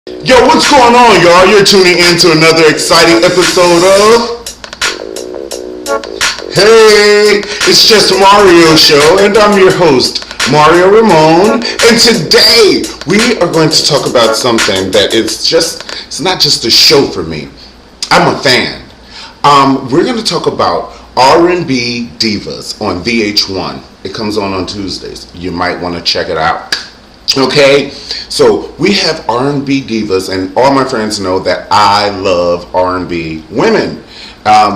Yo, what's going on, y'all? You're tuning in to another exciting episode of Hey, it's just Mario Show, and I'm your host, Mario Ramone. And today we are going to talk about something that it's not just a show for me. I'm a fan. We're going to talk about R&B Divas on VH1. It comes on Tuesdays. You might want to check it out. Okay, so we have R&B divas, and all my friends know that I love R&B women.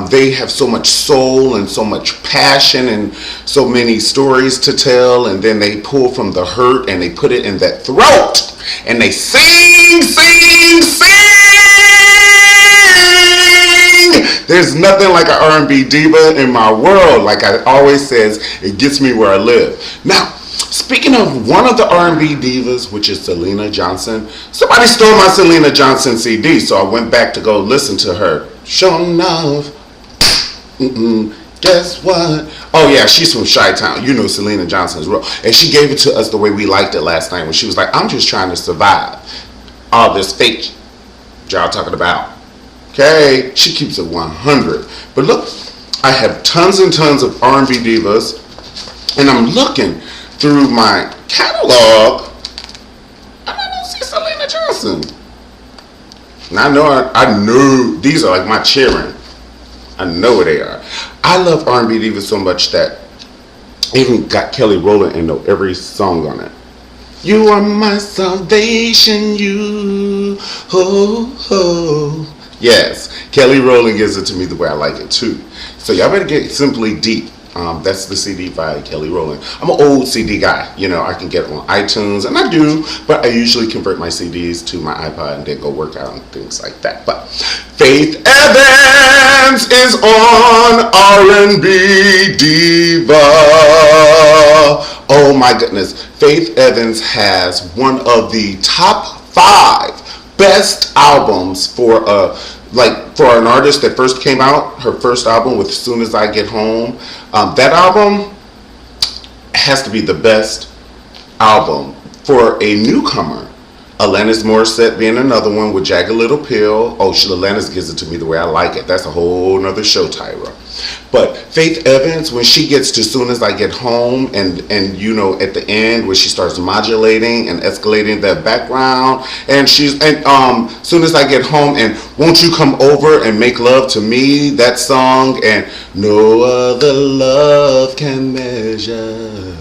They have so much soul and so much passion and so many stories to tell, and then they pull from the hurt and they put it in that throat and they sing, sing, sing. There's nothing like an R&B diva in my world. Like I always says, it gets me where I live. Now, speaking of one of the R&B divas, which is Selena Johnson, somebody stole my Selena Johnson CD, so I went back to go listen to her. Sure enough, guess what? Oh yeah, she's from Chi-Town. You know Selena Johnson's real. And she gave it to us the way we liked it last night when she was like, I'm just trying to survive all this fake y'all talking about. Okay, she keeps it 100. But look, I have tons and tons of R&B divas, and I'm looking through my catalog, and I don't see Selena Johnson. And I know these are like my children. I know where they are. I love R&B divas so much that I even got Kelly Rowland and know every song on it. You are my salvation, you, ho, ho. Yes, Kelly Rowland gives it to me the way I like it too. So y'all better get Simply Deep. That's the CD by Kelly Rowland. I'm an old CD guy. You know, I can get it on iTunes, and I do, but I usually convert my CDs to my iPod and then go work out and things like that. But Faith Evans is on R&B Diva. Oh my goodness. Faith Evans has one of the top 5 best albums for an artist that first came out. Her first album with As Soon As I Get Home. That album has to be the best album for a newcomer. Alanis Morissette being another one with Jagged Little Pill. Oh, Alanis gives it to me the way I like it. That's a whole nother show, Tyra. But Faith Evans, when she gets to Soon As I Get Home, and you know at the end where she starts modulating and escalating that background, and Soon As I Get Home, and Won't You Come Over and Make Love to Me, that song, and No Other Love Can Measure.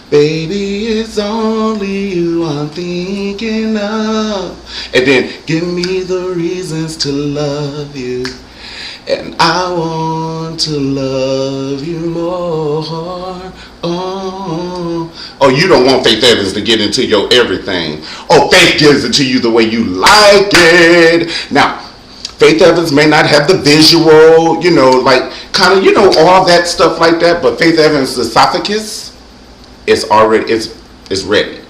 Baby, it's only you I'm thinking of. And then give me the reasons to love you. And I want to love you more. Oh, you don't want Faith Evans to get into your everything. Oh, Faith gives it to you the way you like it. Now, Faith Evans may not have the visual, you know, like kind of, you know, all that stuff like that. But Faith Evans' esophagus is ready.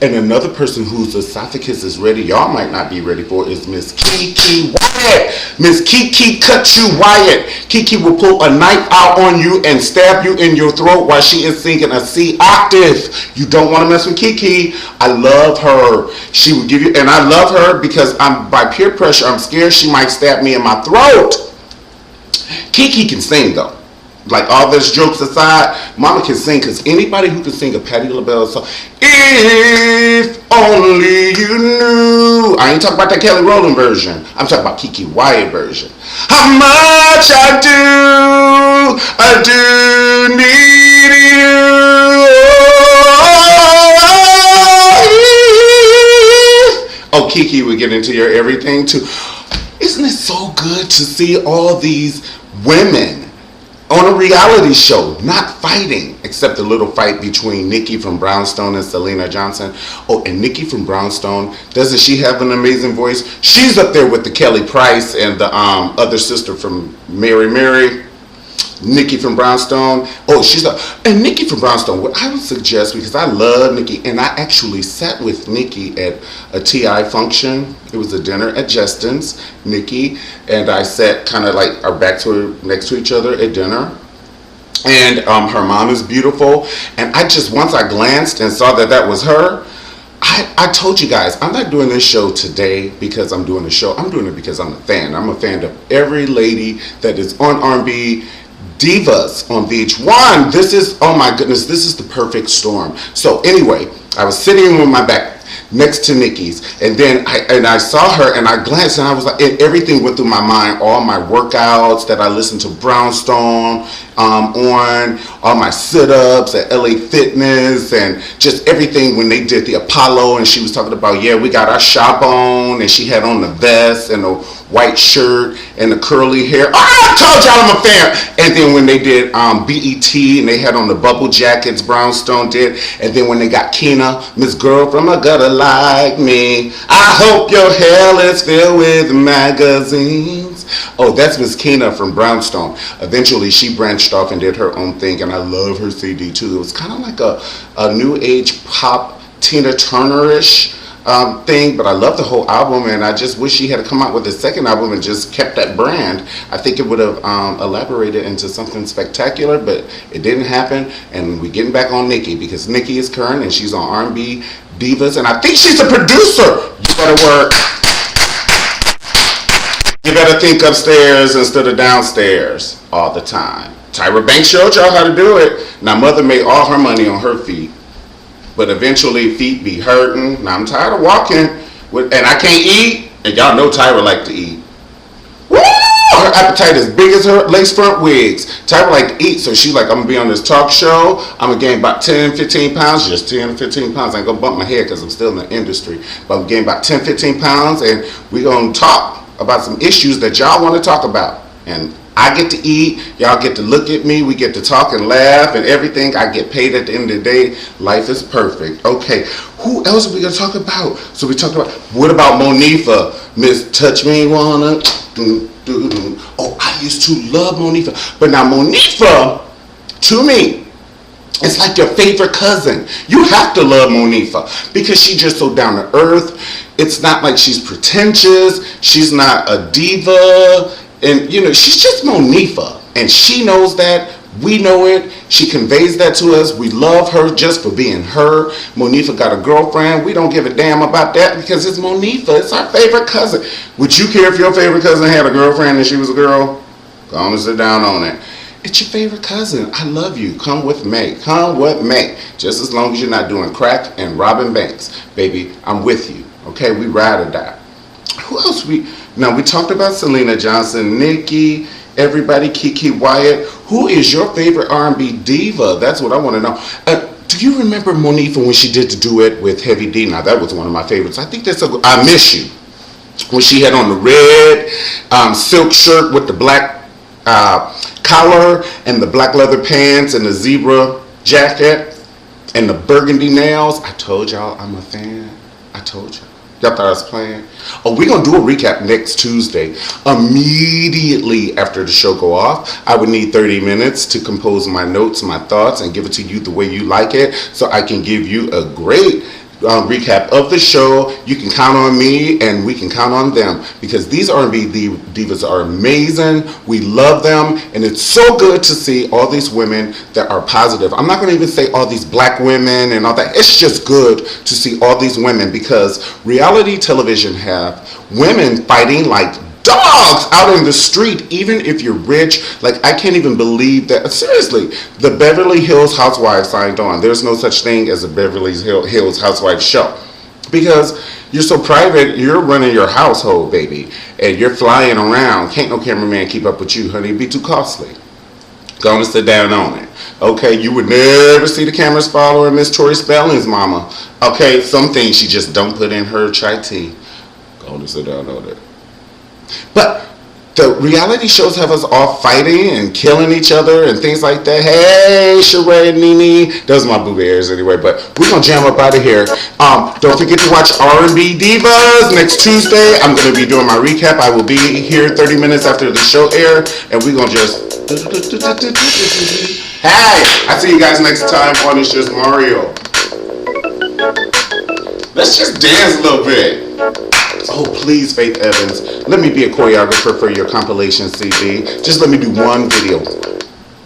And another person whose esophagus is ready, y'all might not be ready for, is Miss Keke Wyatt. Miss Keke Cut You Wyatt. Keke will pull a knife out on you and stab you in your throat while she is singing a C octave. You don't want to mess with Keke. I love her. She will give you, and I love her because by peer pressure, I'm scared she might stab me in my throat. Keke can sing though. Like all those jokes aside, Mama can sing, because anybody who can sing a Patti LaBelle song, if only you knew. I ain't talking about that Kelly Rowland version. I'm talking about Keke Wyatt version. How much I do need you. Oh, Keke would get into your everything too. Isn't it so good to see all these women on a reality show, not fighting, except the little fight between Nikki from Brownstone and Selena Johnson. Oh, and Nikki from Brownstone, doesn't she have an amazing voice? She's up there with the Kelly Price and the other sister from Mary. Nikki from Brownstone. Oh, and Nikki from Brownstone, what I would suggest, because I love Nikki, and I actually sat with Nikki at a TI function. It was a dinner at Justin's, Nikki, and I sat kind of like our backs were next to each other at dinner. And her mom is beautiful. And once I glanced and saw that was her, I I told you guys, I'm not doing this show today because I'm doing the show. I'm doing it because I'm a fan. I'm a fan of every lady that is on R&B Divas on VH1. This is, oh my goodness, this is the perfect storm. So anyway, I was sitting with my back next to Nikki's, and then I saw her, and I glanced, and I was like, and everything went through my mind, all my workouts that I listened to Brownstone on, all my sit-ups at LA Fitness, and just everything when they did the Apollo, and she was talking about, yeah, we got our shop on, and she had on the vest and the white shirt and the curly hair. Oh, I told y'all I'm a fan. And then when they did BET, and they had on the bubble jackets, Brownstone did, and then when they got Keena, Miss Girl from a Gutter Like Me, I hope your hell is filled with magazines. Oh, that's Miss Keena from Brownstone. Eventually, she branched off and did her own thing, and I love her CD too. It was kind of like a new age pop Tina Turner-ish thing, but I love the whole album, and I just wish she had come out with a second album and just kept that brand. I think it would have elaborated into something spectacular, but it didn't happen, and we're getting back on Nikki because Nikki is current and she's on R&B Divas, and I think she's a producer. You better work. You better think upstairs instead of downstairs all the time. Tyra Banks showed y'all how to do it. Now, Mother made all her money on her feet, but eventually feet be hurting. Now I'm tired of walking, and I can't eat, and y'all know Tyra like to eat. Woo! Her appetite is big as her lace front wigs. Tyra like to eat, so she's like, I'm going to be on this talk show. I'm going to gain about 10, 15 pounds, just 10, 15 pounds. I ain't going to bump my head because I'm still in the industry, but I'm gaining about 10, 15 pounds, and we're going to talk about some issues that y'all want to talk about. And I get to eat, y'all get to look at me, we get to talk and laugh and everything. I get paid at the end of the day. Life is perfect. Okay, who else are we going to talk about? So we talked about, what about Monifa? Miss Touch Me Wanna. Oh, I used to love Monifa. But now Monifa, to me, it's like your favorite cousin. You have to love Monifa because she's just so down to earth. It's not like she's pretentious. She's not a diva. And, you know, she's just Monifa. And she knows that. We know it. She conveys that to us. We love her just for being her. Monifa got a girlfriend. We don't give a damn about that because it's Monifa. It's our favorite cousin. Would you care if your favorite cousin had a girlfriend and she was a girl? Go on and sit down on it. It's your favorite cousin. I love you. Come with me. Come with me. Just as long as you're not doing crack and robbing banks. Baby, I'm with you. Okay, we ride or die. Who else now we talked about Selena Johnson, Nikki, everybody, Keke Wyatt. Who is your favorite R&B diva? That's what I want to know. Do you remember Monifa when she did the duet with Heavy D? Now that was one of my favorites. I think that's I Miss You. When she had on the red silk shirt with the black collar and the black leather pants and the zebra jacket and the burgundy nails. I told y'all I'm a fan. I told y'all. Y'all thought I was playing? Oh, we're going to do a recap next Tuesday. Immediately after the show go off, I would need 30 minutes to compose my notes, my thoughts, and give it to you the way you like it so I can give you a great recap of the show. You can count on me and we can count on them because these R&B divas are amazing. We love them, and it's so good to see all these women that are positive. I'm not going to even say all these black women and all that. It's just good to see all these women because reality television have women fighting like dogs out in the street, even if you're rich. Like, I can't even believe that. Seriously, the Beverly Hills Housewives signed on. There's no such thing as a Beverly Hills Housewives show because you're so private. You're running your household, baby, and you're flying around. Can't no cameraman keep up with you, honey. It'd be too costly. Go and sit down on it. Okay, you would never see the cameras following Miss Tori Spelling's mama. Okay, some things she just don't put in her chai tea. Go and sit down on it. But the reality shows have us all fighting and killing each other and things like that. Hey, Sheree and Nene. Those are my boo bears anyway, but we're going to jam up out of here. Don't forget to watch R&B Divas next Tuesday. I'm going to be doing my recap. I will be here 30 minutes after the show air, and we're going to just... Hey, I see you guys next time on It's Just Mario. Let's just dance a little bit. Oh, please, Faith Evans, let me be a choreographer for your compilation CD. Just let me do one video.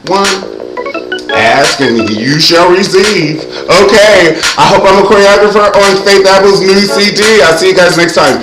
One. Ask and you shall receive. Okay. I hope I'm a choreographer on Faith Apple's new CD. I'll see you guys next time.